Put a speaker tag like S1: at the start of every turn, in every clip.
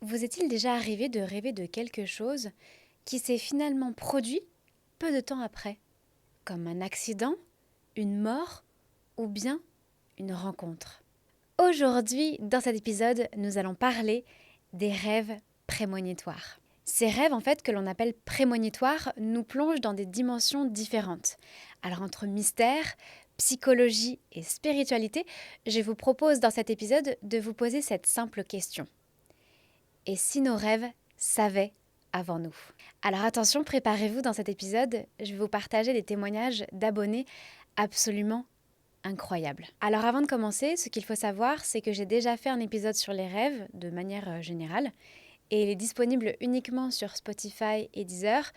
S1: Vous est-il déjà arrivé de rêver de quelque chose qui s'est finalement produit peu de temps après, comme un accident, une mort ou bien une rencontre? Aujourd'hui, dans cet épisode, nous allons parler des rêves prémonitoires. Ces rêves, en fait, que l'on appelle prémonitoires, nous plongent dans des dimensions différentes. Alors, entre mystère, psychologie et spiritualité, je vous propose dans cet épisode de vous poser cette simple question. Et si nos rêves savaient avant nous? Alors attention, préparez-vous dans cet épisode, je vais vous partager des témoignages d'abonnés absolument incroyables. Alors avant de commencer, ce qu'il faut savoir, c'est que j'ai déjà fait un épisode sur les rêves de manière générale et il est disponible uniquement sur Spotify et Deezer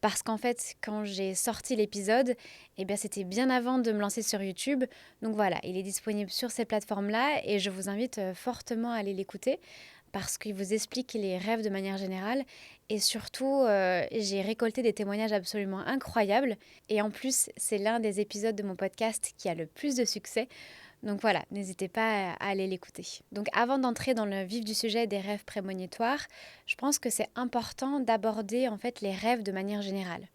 S1: parce qu'en fait, quand j'ai sorti l'épisode, c'était bien avant de me lancer sur YouTube. Donc voilà, il est disponible sur ces plateformes-là et je vous invite fortement à aller l'écouter parce qu'il vous explique les rêves de manière générale et surtout j'ai récolté des témoignages absolument incroyables et en plus c'est l'un des épisodes de mon podcast qui a le plus de succès. Donc voilà, n'hésitez pas à aller l'écouter. Donc avant d'entrer dans le vif du sujet des rêves prémonitoires, je pense que c'est important d'aborder en fait les rêves de manière générale.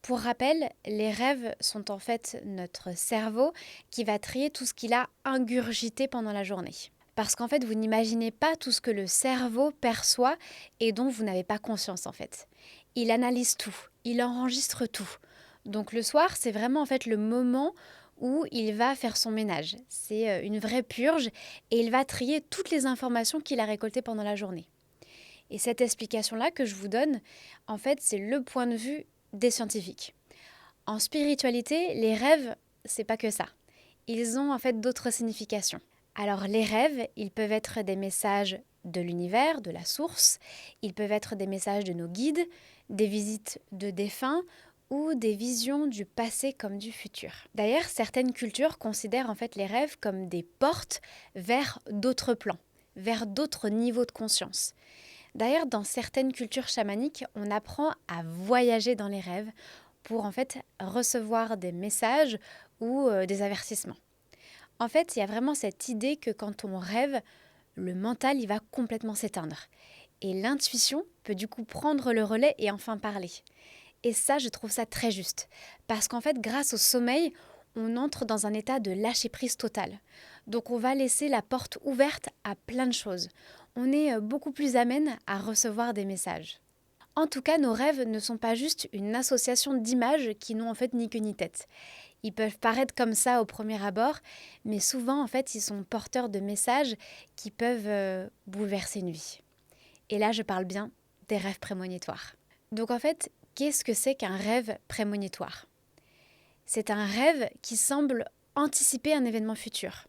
S1: Pour rappel, les rêves sont en fait notre cerveau qui va trier tout ce qu'il a ingurgité pendant la journée. Parce qu'en fait, vous n'imaginez pas tout ce que le cerveau perçoit et dont vous n'avez pas conscience en fait. Il analyse tout, il enregistre tout. Donc le soir, c'est vraiment en fait le moment où il va faire son ménage. C'est une vraie purge et il va trier toutes les informations qu'il a récoltées pendant la journée. Et cette explication-là que je vous donne, en fait, c'est le point de vue des scientifiques. En spiritualité, les rêves, c'est pas que ça. Ils ont en fait d'autres significations. Alors les rêves, ils peuvent être des messages de l'univers, de la source, ils peuvent être des messages de nos guides, des visites de défunts ou des visions du passé comme du futur. D'ailleurs, certaines cultures considèrent en fait les rêves comme des portes vers d'autres plans, vers d'autres niveaux de conscience. D'ailleurs, dans certaines cultures chamaniques, on apprend à voyager dans les rêves pour en fait recevoir des messages ou des avertissements. En fait, il y a vraiment cette idée que quand on rêve, le mental il va complètement s'éteindre. Et l'intuition peut du coup prendre le relais et enfin parler. Et ça, je trouve ça très juste. Parce qu'en fait, grâce au sommeil, on entre dans un état de lâcher-prise total. Donc on va laisser la porte ouverte à plein de choses. On est beaucoup plus amène à recevoir des messages. En tout cas, nos rêves ne sont pas juste une association d'images qui n'ont en fait ni queue ni tête. Ils peuvent paraître comme ça au premier abord, mais souvent en fait ils sont porteurs de messages qui peuvent bouleverser une vie. Et là je parle bien des rêves prémonitoires. Donc en fait, qu'est-ce que c'est qu'un rêve prémonitoire? C'est un rêve qui semble anticiper un événement futur.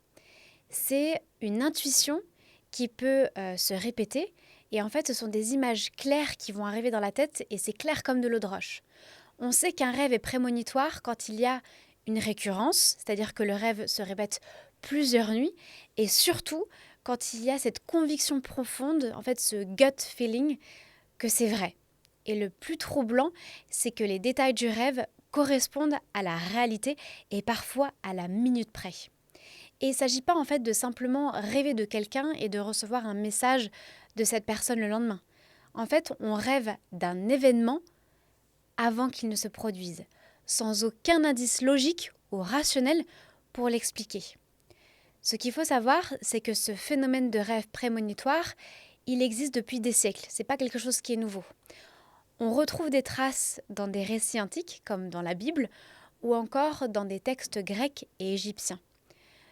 S1: C'est une intuition qui peut se répéter et en fait ce sont des images claires qui vont arriver dans la tête et c'est clair comme de l'eau de roche. On sait qu'un rêve est prémonitoire quand il y a une récurrence, c'est-à-dire que le rêve se répète plusieurs nuits, et surtout quand il y a cette conviction profonde, en fait ce gut feeling, que c'est vrai. Et le plus troublant, c'est que les détails du rêve correspondent à la réalité et parfois à la minute près. Et il ne s'agit pas en fait de simplement rêver de quelqu'un et de recevoir un message de cette personne le lendemain. En fait, on rêve d'un événement avant qu'il ne se produise, sans aucun indice logique ou rationnel pour l'expliquer. Ce qu'il faut savoir, c'est que ce phénomène de rêve prémonitoire, il existe depuis des siècles, c'est pas quelque chose qui est nouveau. On retrouve des traces dans des récits antiques, comme dans la Bible, ou encore dans des textes grecs et égyptiens.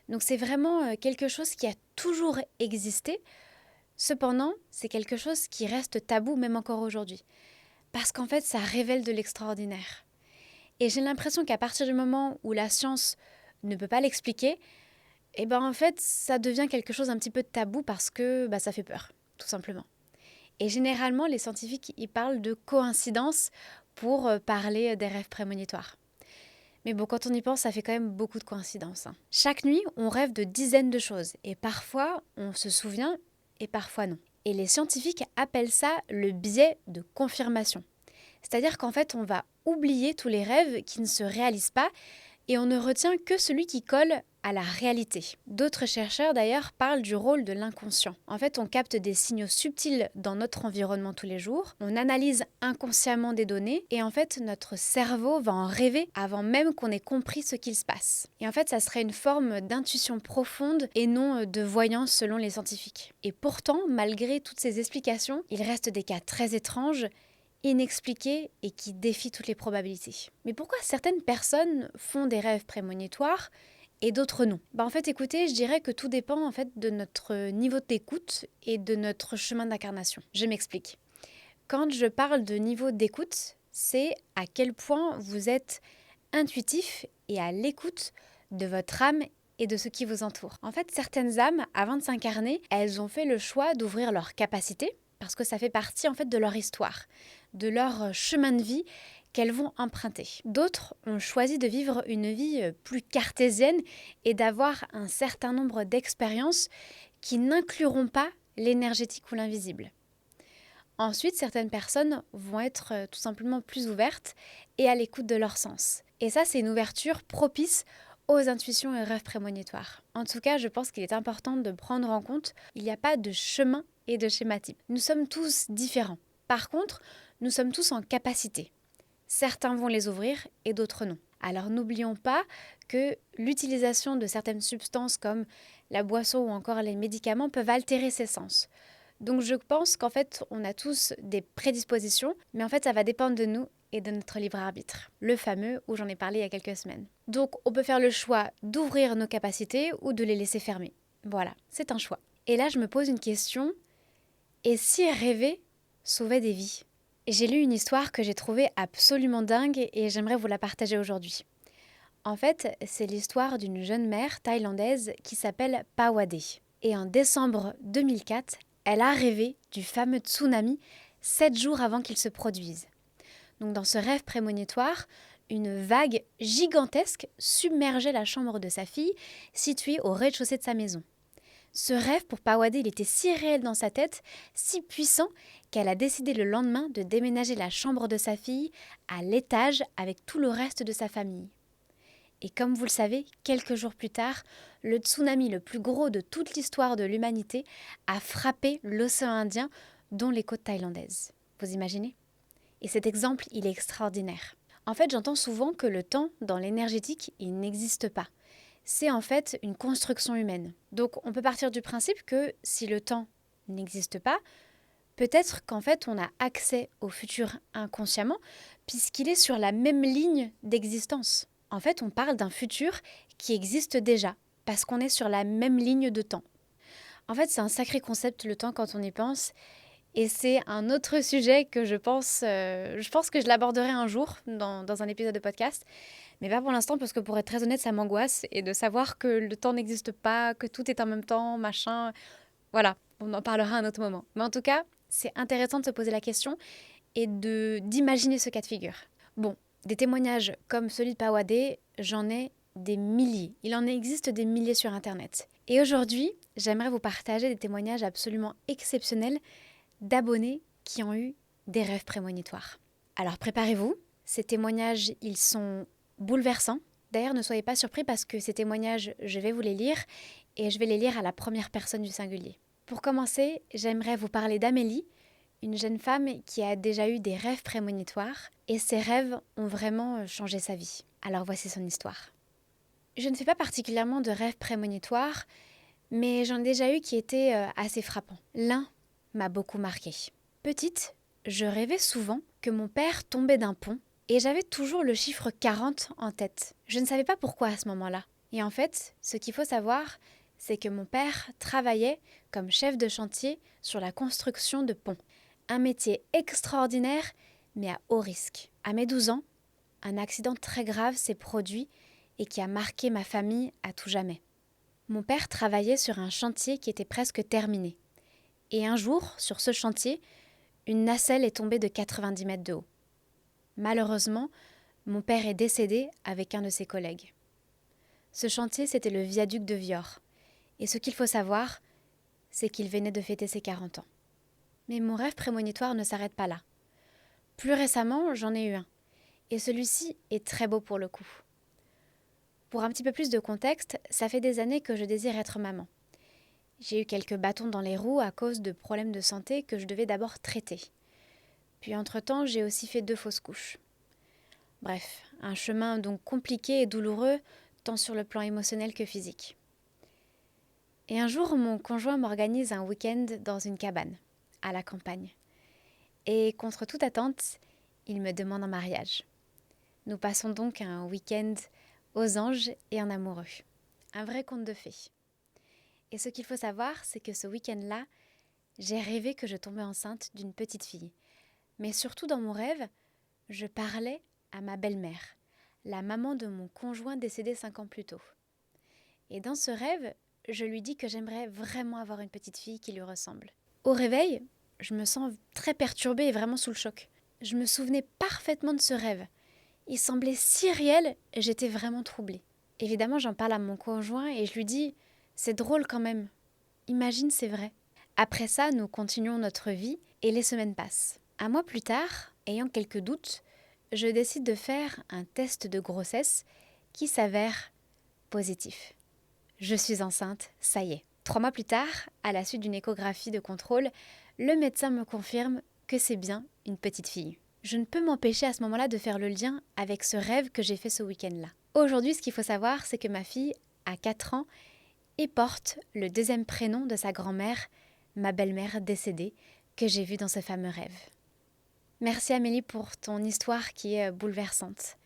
S1: Donc c'est vraiment quelque chose qui a toujours existé, cependant c'est quelque chose qui reste tabou même encore aujourd'hui. Parce qu'en fait, ça révèle de l'extraordinaire. Et j'ai l'impression qu'à partir du moment où la science ne peut pas l'expliquer, en fait, ça devient quelque chose un petit peu tabou parce que ça fait peur, tout simplement. Et généralement, les scientifiques, ils parlent de coïncidence pour parler des rêves prémonitoires. Mais bon, quand on y pense, ça fait quand même beaucoup de coïncidences. Chaque nuit, on rêve de dizaines de choses. Et parfois, on se souvient et parfois non. Et les scientifiques appellent ça le biais de confirmation. C'est-à-dire qu'en fait, on va oublier tous les rêves qui ne se réalisent pas, et on ne retient que celui qui colle à la réalité. D'autres chercheurs d'ailleurs parlent du rôle de l'inconscient. En fait, on capte des signaux subtils dans notre environnement tous les jours, on analyse inconsciemment des données et en fait notre cerveau va en rêver avant même qu'on ait compris ce qu'il se passe. Et en fait, ça serait une forme d'intuition profonde et non de voyance selon les scientifiques. Et pourtant, malgré toutes ces explications, il reste des cas très étranges, inexpliqués et qui défient toutes les probabilités. Mais pourquoi certaines personnes font des rêves prémonitoires et d'autres non? En fait, écoutez, je dirais que tout dépend en fait de notre niveau d'écoute et de notre chemin d'incarnation. Je m'explique. Quand je parle de niveau d'écoute, c'est à quel point vous êtes intuitif et à l'écoute de votre âme et de ce qui vous entoure. En fait, certaines âmes, avant de s'incarner, elles ont fait le choix d'ouvrir leurs capacités parce que ça fait partie en fait de leur histoire, de leur chemin de vie qu'elles vont emprunter. D'autres ont choisi de vivre une vie plus cartésienne et d'avoir un certain nombre d'expériences qui n'incluront pas l'énergétique ou l'invisible. Ensuite, certaines personnes vont être tout simplement plus ouvertes et à l'écoute de leur sens. Et ça, c'est une ouverture propice aux intuitions et rêves prémonitoires. En tout cas, je pense qu'il est important de prendre en compte qu'il n'y a pas de chemin et de schéma type. Nous sommes tous différents. Par contre, nous sommes tous en capacité. Certains vont les ouvrir et d'autres non. Alors n'oublions pas que l'utilisation de certaines substances comme la boisson ou encore les médicaments peuvent altérer ces sens. Donc je pense qu'en fait, on a tous des prédispositions, mais en fait, ça va dépendre de nous et de notre libre arbitre. Le fameux où j'en ai parlé il y a quelques semaines. Donc on peut faire le choix d'ouvrir nos capacités ou de les laisser fermer. Voilà, c'est un choix. Et là, je me pose une question. Et si rêver sauvait des vies? J'ai lu une histoire que j'ai trouvée absolument dingue et j'aimerais vous la partager aujourd'hui. En fait, c'est l'histoire d'une jeune mère thaïlandaise qui s'appelle Pawade. Et en décembre 2004, elle a rêvé du fameux tsunami 7 jours avant qu'il se produise. Donc dans ce rêve prémonitoire, une vague gigantesque submergeait la chambre de sa fille, située au rez-de-chaussée de sa maison. Ce rêve pour Pawade, il était si réel dans sa tête, si puissant, qu'elle a décidé le lendemain de déménager la chambre de sa fille à l'étage avec tout le reste de sa famille. Et comme vous le savez, quelques jours plus tard, le tsunami le plus gros de toute l'histoire de l'humanité a frappé l'océan Indien, dont les côtes thaïlandaises. Vous imaginez? Et cet exemple, il est extraordinaire. En fait, j'entends souvent que le temps, dans l'énergétique, il n'existe pas. C'est en fait une construction humaine. Donc on peut partir du principe que si le temps n'existe pas, peut-être qu'en fait on a accès au futur inconsciemment, puisqu'il est sur la même ligne d'existence. En fait, on parle d'un futur qui existe déjà, parce qu'on est sur la même ligne de temps. En fait, c'est un sacré concept le temps quand on y pense, et c'est un autre sujet que je pense que je l'aborderai un jour dans un épisode de podcast, mais pas pour l'instant parce que pour être très honnête, ça m'angoisse, et de savoir que le temps n'existe pas, que tout est en même temps, machin, voilà, on en parlera à un autre moment. Mais en tout cas, c'est intéressant de se poser la question et d'imaginer ce cas de figure. Bon, des témoignages comme celui de Pawade, j'en ai des milliers. Il en existe des milliers sur Internet. Et aujourd'hui, j'aimerais vous partager des témoignages absolument exceptionnels d'abonnés qui ont eu des rêves prémonitoires. Alors préparez-vous, ces témoignages, ils sont bouleversants. D'ailleurs, ne soyez pas surpris parce que ces témoignages, je vais vous les lire et je vais les lire à la première personne du singulier. Pour commencer, j'aimerais vous parler d'Amélie, une jeune femme qui a déjà eu des rêves prémonitoires et ces rêves ont vraiment changé sa vie. Alors voici son histoire. Je ne fais pas particulièrement de rêves prémonitoires, mais j'en ai déjà eu qui étaient assez frappants. L'un m'a beaucoup marquée. Petite, je rêvais souvent que mon père tombait d'un pont et j'avais toujours le chiffre 40 en tête. Je ne savais pas pourquoi à ce moment-là. Et en fait, ce qu'il faut savoir, c'est que mon père travaillait comme chef de chantier sur la construction de ponts. Un métier extraordinaire, mais à haut risque. À mes 12 ans, un accident très grave s'est produit et qui a marqué ma famille à tout jamais. Mon père travaillait sur un chantier qui était presque terminé. Et un jour, sur ce chantier, une nacelle est tombée de 90 mètres de haut. Malheureusement, mon père est décédé avec un de ses collègues. Ce chantier, c'était le viaduc de Vior. Et ce qu'il faut savoir, c'est qu'il venait de fêter ses 40 ans. Mais mon rêve prémonitoire ne s'arrête pas là. Plus récemment, j'en ai eu un. Et celui-ci est très beau pour le coup. Pour un petit peu plus de contexte, ça fait des années que je désire être maman. J'ai eu quelques bâtons dans les roues à cause de problèmes de santé que je devais d'abord traiter. Puis entre-temps, j'ai aussi fait 2 fausses couches. Bref, un chemin donc compliqué et douloureux, tant sur le plan émotionnel que physique. Et un jour, mon conjoint m'organise un week-end dans une cabane, à la campagne. Et contre toute attente, il me demande en mariage. Nous passons donc un week-end aux anges et en amoureux. Un vrai conte de fées. Et ce qu'il faut savoir, c'est que ce week-end-là, j'ai rêvé que je tombais enceinte d'une petite fille. Mais surtout dans mon rêve, je parlais à ma belle-mère, la maman de mon conjoint décédé 5 ans plus tôt. Et dans ce rêve, je lui dis que j'aimerais vraiment avoir une petite fille qui lui ressemble. Au réveil, je me sens très perturbée et vraiment sous le choc. Je me souvenais parfaitement de ce rêve. Il semblait si réel, j'étais vraiment troublée. Évidemment, j'en parle à mon conjoint et je lui dis « C'est drôle quand même. Imagine, c'est vrai. » Après ça, nous continuons notre vie et les semaines passent. Un mois plus tard, ayant quelques doutes, je décide de faire un test de grossesse qui s'avère positif. Je suis enceinte, ça y est. 3 mois plus tard, à la suite d'une échographie de contrôle, le médecin me confirme que c'est bien une petite fille. Je ne peux m'empêcher à ce moment-là de faire le lien avec ce rêve que j'ai fait ce week-end-là. Aujourd'hui, ce qu'il faut savoir, c'est que ma fille a 4 ans et porte le 2e prénom de sa grand-mère, ma belle-mère décédée, que j'ai vue dans ce fameux rêve. Merci Amélie pour ton histoire qui est bouleversante.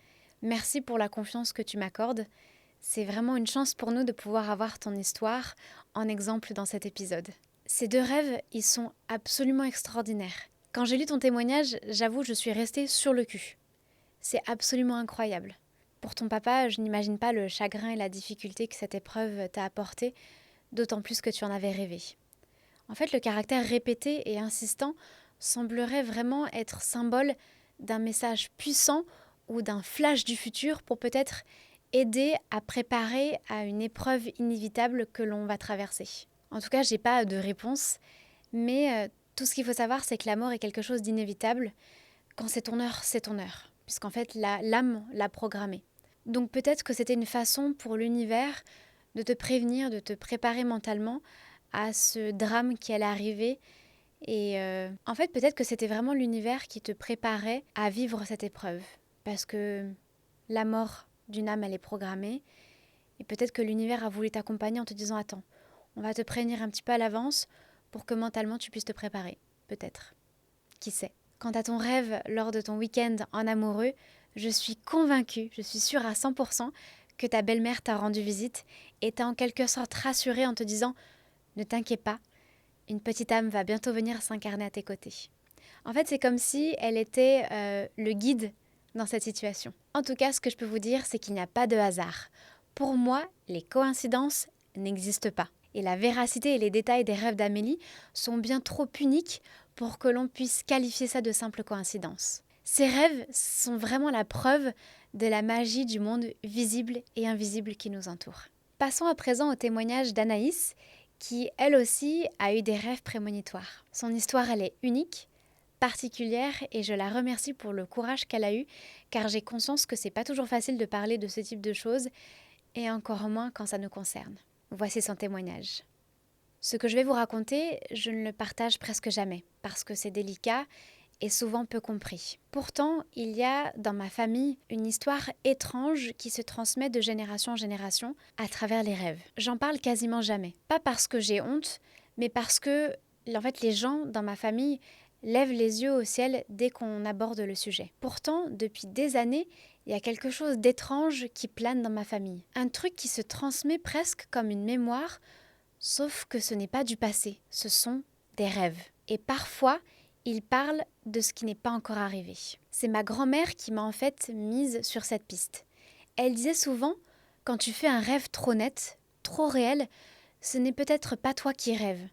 S1: Merci pour la confiance que tu m'accordes. C'est vraiment une chance pour nous de pouvoir avoir ton histoire en exemple dans cet épisode. Ces 2 rêves, ils sont absolument extraordinaires. Quand j'ai lu ton témoignage, j'avoue, je suis restée sur le cul. C'est absolument incroyable. Pour ton papa, je n'imagine pas le chagrin et la difficulté que cette épreuve t'a apporté, d'autant plus que tu en avais rêvé. En fait, le caractère répété et insistant semblerait vraiment être symbole d'un message puissant ou d'un flash du futur pour peut-être aider à préparer à une épreuve inévitable que l'on va traverser. En tout cas, j'ai pas de réponse, mais tout ce qu'il faut savoir, c'est que la mort est quelque chose d'inévitable. Quand c'est ton heure, puisqu'en fait, l'âme l'a programmée. Donc peut-être que c'était une façon pour l'univers de te prévenir, de te préparer mentalement à ce drame qui allait arriver. Et en fait, peut-être que c'était vraiment l'univers qui te préparait à vivre cette épreuve. Parce que la mort d'une âme, elle est programmée. Et peut-être que l'univers a voulu t'accompagner en te disant « Attends, on va te prévenir un petit peu à l'avance pour que mentalement tu puisses te préparer. » Peut-être. Qui sait. Quant à ton rêve lors de ton week-end en amoureux, je suis convaincue, je suis sûre à 100% que ta belle-mère t'a rendu visite et t'a en quelque sorte rassurée en te disant « Ne t'inquiète pas, une petite âme va bientôt venir s'incarner à tes côtés. » En fait, c'est comme si elle était le guide dans cette situation. En tout cas, ce que je peux vous dire, c'est qu'il n'y a pas de hasard. Pour moi, les coïncidences n'existent pas. Et la véracité et les détails des rêves d'Amélie sont bien trop uniques pour que l'on puisse qualifier ça de simple coïncidence. Ces rêves sont vraiment la preuve de la magie du monde visible et invisible qui nous entoure. Passons à présent au témoignage d'Anaïs, qui elle aussi a eu des rêves prémonitoires. Son histoire, elle est unique, particulière, et je la remercie pour le courage qu'elle a eu, car j'ai conscience que c'est pas toujours facile de parler de ce type de choses, et encore moins quand ça nous concerne. Voici son témoignage. Ce que je vais vous raconter, je ne le partage presque jamais, parce que c'est délicat et souvent peu compris. Pourtant, il y a dans ma famille une histoire étrange qui se transmet de génération en génération à travers les rêves. J'en parle quasiment jamais. Pas parce que j'ai honte, mais parce que, en fait, les gens dans ma famille lèvent les yeux au ciel dès qu'on aborde le sujet. Pourtant, depuis des années, il y a quelque chose d'étrange qui plane dans ma famille. Un truc qui se transmet presque comme une mémoire, sauf que ce n'est pas du passé, ce sont des rêves. Et parfois, ils parlent de ce qui n'est pas encore arrivé. C'est ma grand-mère qui m'a en fait mise sur cette piste. Elle disait souvent, quand tu fais un rêve trop net, trop réel, ce n'est peut-être pas toi qui rêves,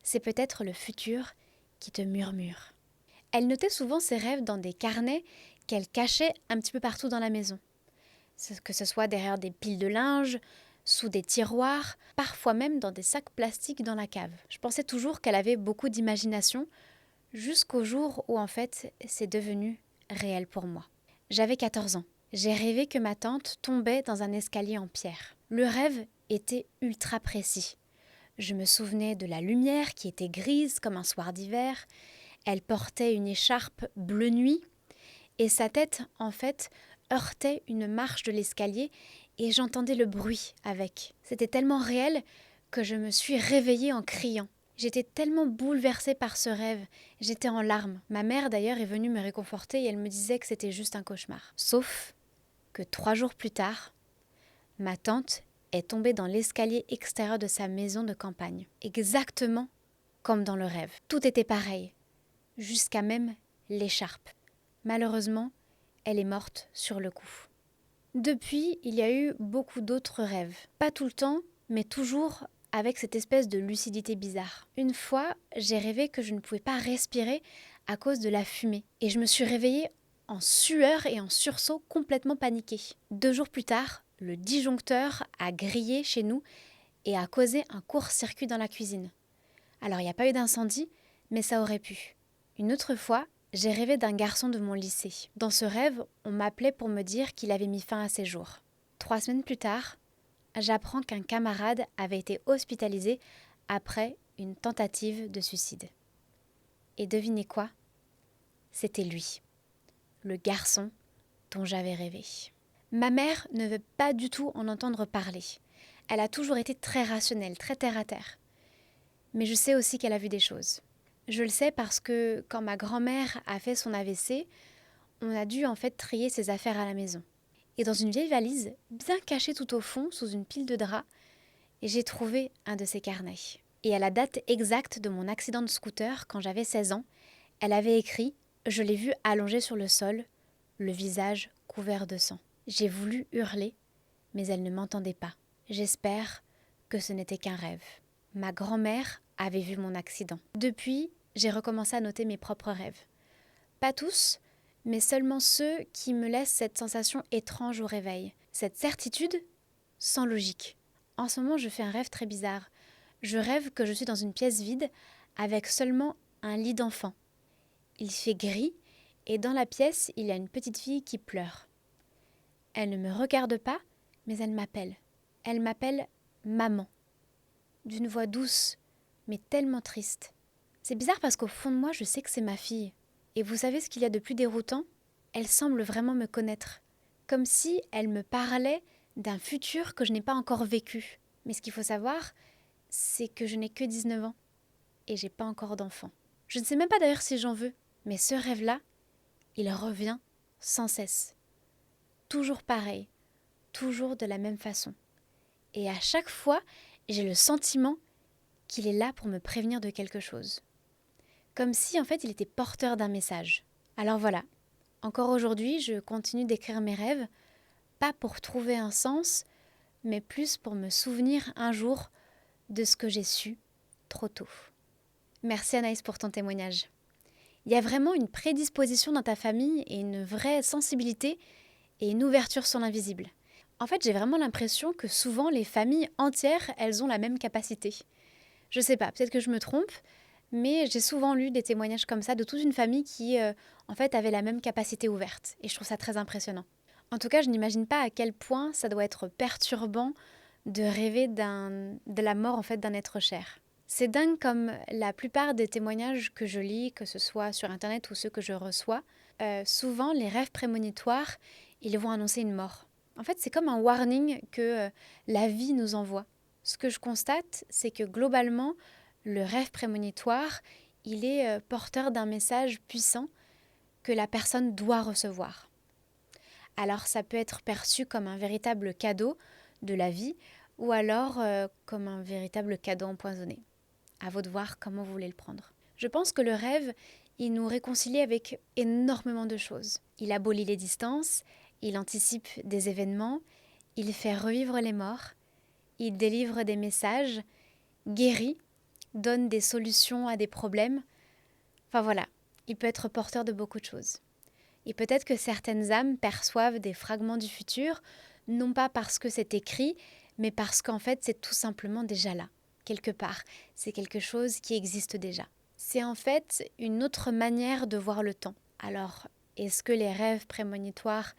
S1: c'est peut-être le futur qui te murmure. Elle notait souvent ses rêves dans des carnets qu'elle cachait un petit peu partout dans la maison. Que ce soit derrière des piles de linge, sous des tiroirs, parfois même dans des sacs plastiques dans la cave. Je pensais toujours qu'elle avait beaucoup d'imagination, jusqu'au jour où en fait c'est devenu réel pour moi. J'avais 14 ans. j'ai rêvé que ma tante tombait dans un escalier en pierre. Le rêve était ultra précis. Je me souvenais de la lumière qui était grise comme un soir d'hiver. Elle portait une écharpe bleu nuit et sa tête, en fait, heurtait une marche de l'escalier et j'entendais le bruit avec. C'était tellement réel que je me suis réveillée en criant. J'étais tellement bouleversée par ce rêve, j'étais en larmes. Ma mère d'ailleurs est venue me réconforter et elle me disait que c'était juste un cauchemar. Sauf que 3 jours plus tard, ma tante est tombée dans l'escalier extérieur de sa maison de campagne. Exactement comme dans le rêve. Tout était pareil, jusqu'à même l'écharpe. Malheureusement, elle est morte sur le coup. Depuis, il y a eu beaucoup d'autres rêves. Pas tout le temps, mais toujours avec cette espèce de lucidité bizarre. Une fois, j'ai rêvé que je ne pouvais pas respirer à cause de la fumée. Et je me suis réveillée en sueur et en sursaut, complètement paniquée. 2 jours plus tard, le disjoncteur a grillé chez nous et a causé un court-circuit dans la cuisine. Alors il n'y a pas eu d'incendie, mais ça aurait pu. Une autre fois, j'ai rêvé d'un garçon de mon lycée. Dans ce rêve, on m'appelait pour me dire qu'il avait mis fin à ses jours. 3 semaines plus tard, j'apprends qu'un camarade avait été hospitalisé après une tentative de suicide. Et devinez quoi ? C'était lui, le garçon dont j'avais rêvé. Ma mère ne veut pas du tout en entendre parler. Elle a toujours été très rationnelle, très terre à terre. Mais je sais aussi qu'elle a vu des choses. Je le sais parce que quand ma grand-mère a fait son AVC, on a dû en fait trier ses affaires à la maison. Et dans une vieille valise, bien cachée tout au fond, sous une pile de draps, j'ai trouvé un de ses carnets. Et à la date exacte de mon accident de scooter, quand j'avais 16 ans, elle avait écrit « Je l'ai vu allongé sur le sol, le visage couvert de sang ». J'ai voulu hurler, mais elle ne m'entendait pas. J'espère que ce n'était qu'un rêve. Ma grand-mère avait vu mon accident. Depuis, j'ai recommencé à noter mes propres rêves. Pas tous, mais seulement ceux qui me laissent cette sensation étrange au réveil. Cette certitude sans logique. En ce moment, je fais un rêve très bizarre. Je rêve que je suis dans une pièce vide avec seulement un lit d'enfant. Il fait gris et dans la pièce, il y a une petite fille qui pleure. Elle ne me regarde pas, mais elle m'appelle. Elle m'appelle maman. D'une voix douce, mais tellement triste. C'est bizarre parce qu'au fond de moi, je sais que c'est ma fille. Et vous savez ce qu'il y a de plus déroutant ? Elle semble vraiment me connaître. Comme si elle me parlait d'un futur que je n'ai pas encore vécu. Mais ce qu'il faut savoir, c'est que je n'ai que 19 ans. Et j'ai pas encore d'enfant. Je ne sais même pas d'ailleurs si j'en veux. Mais ce rêve-là, il revient sans cesse. Toujours pareil. Toujours de la même façon. Et à chaque fois, j'ai le sentiment qu'il est là pour me prévenir de quelque chose. Comme si en fait il était porteur d'un message. Alors voilà, encore aujourd'hui, je continue d'écrire mes rêves, pas pour trouver un sens, mais plus pour me souvenir un jour de ce que j'ai su trop tôt. Merci Anaïs pour ton témoignage. Il y a vraiment une prédisposition dans ta famille et une vraie sensibilité et une ouverture sur l'invisible. En fait, j'ai vraiment l'impression que souvent les familles entières, elles ont la même capacité. Je sais pas, peut-être que je me trompe, mais j'ai souvent lu des témoignages comme ça de toute une famille qui, en fait, avait la même capacité ouverte. Et je trouve ça très impressionnant. En tout cas, je n'imagine pas à quel point ça doit être perturbant de rêver de la mort, en fait, d'un être cher. C'est dingue comme la plupart des témoignages que je lis, que ce soit sur Internet ou ceux que je reçois, souvent, les rêves prémonitoires, ils vont annoncer une mort. En fait, c'est comme un warning que la vie nous envoie. Ce que je constate, c'est que globalement, le rêve prémonitoire, il est porteur d'un message puissant que la personne doit recevoir. Alors ça peut être perçu comme un véritable cadeau de la vie ou alors comme un véritable cadeau empoisonné. À vous de voir comment vous voulez le prendre. Je pense que le rêve, il nous réconcilie avec énormément de choses. Il abolit les distances, il anticipe des événements, il fait revivre les morts, il délivre des messages, guérit, donne des solutions à des problèmes. Enfin voilà, il peut être porteur de beaucoup de choses. Et peut-être que certaines âmes perçoivent des fragments du futur, non pas parce que c'est écrit, mais parce qu'en fait c'est tout simplement déjà là, quelque part. C'est quelque chose qui existe déjà. C'est en fait une autre manière de voir le temps. Alors, est-ce que les rêves prémonitoires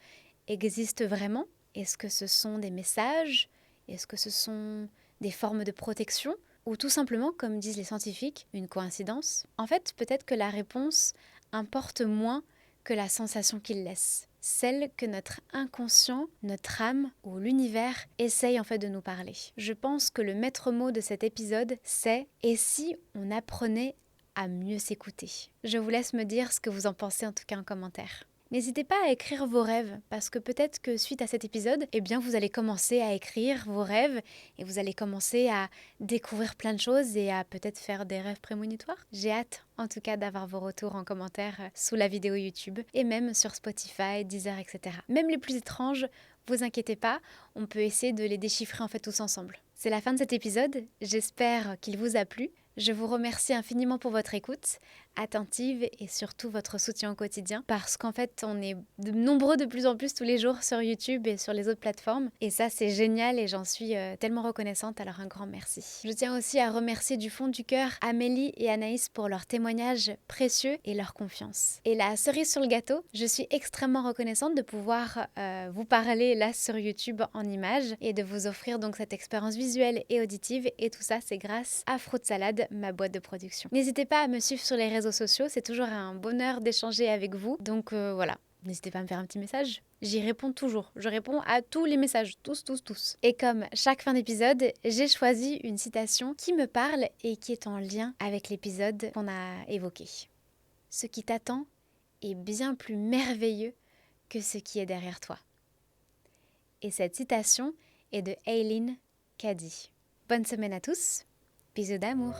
S1: existe vraiment? Est-ce que ce sont des messages? Est-ce que ce sont des formes de protection? Ou tout simplement, comme disent les scientifiques, une coïncidence? En fait, peut-être que la réponse importe moins que la sensation qu'il laisse. Celle que notre inconscient, notre âme ou l'univers essaye en fait de nous parler. Je pense que le maître mot de cet épisode, c'est « Et si on apprenait à mieux s'écouter ?» Je vous laisse me dire ce que vous en pensez en tout cas en commentaire. N'hésitez pas à écrire vos rêves, parce que peut-être que suite à cet épisode, eh bien vous allez commencer à écrire vos rêves et vous allez commencer à découvrir plein de choses et à peut-être faire des rêves prémonitoires. J'ai hâte en tout cas d'avoir vos retours en commentaire sous la vidéo YouTube et même sur Spotify, Deezer, etc. Même les plus étranges, vous inquiétez pas, on peut essayer de les déchiffrer en fait tous ensemble. C'est la fin de cet épisode, j'espère qu'il vous a plu. Je vous remercie infiniment pour votre écoute, attentive et surtout votre soutien au quotidien parce qu'en fait on est nombreux de plus en plus tous les jours sur YouTube et sur les autres plateformes et ça c'est génial et j'en suis tellement reconnaissante, alors un grand merci. Je tiens aussi à remercier du fond du cœur Amélie et Anaïs pour leurs témoignages précieux et leur confiance. Et la cerise sur le gâteau, je suis extrêmement reconnaissante de pouvoir vous parler là sur YouTube en images et de vous offrir donc cette expérience visuelle et auditive et tout ça c'est grâce à Fruit Salad, ma boîte de production. N'hésitez pas à me suivre sur les réseaux sociaux, c'est toujours un bonheur d'échanger avec vous. Donc voilà, n'hésitez pas à me faire un petit message. J'y réponds toujours. Je réponds à tous les messages, tous. Et comme chaque fin d'épisode, j'ai choisi une citation qui me parle et qui est en lien avec l'épisode qu'on a évoqué. Ce qui t'attend est bien plus merveilleux que ce qui est derrière toi. Et cette citation est de Eileen Cady. Bonne semaine à tous. Bisous d'amour.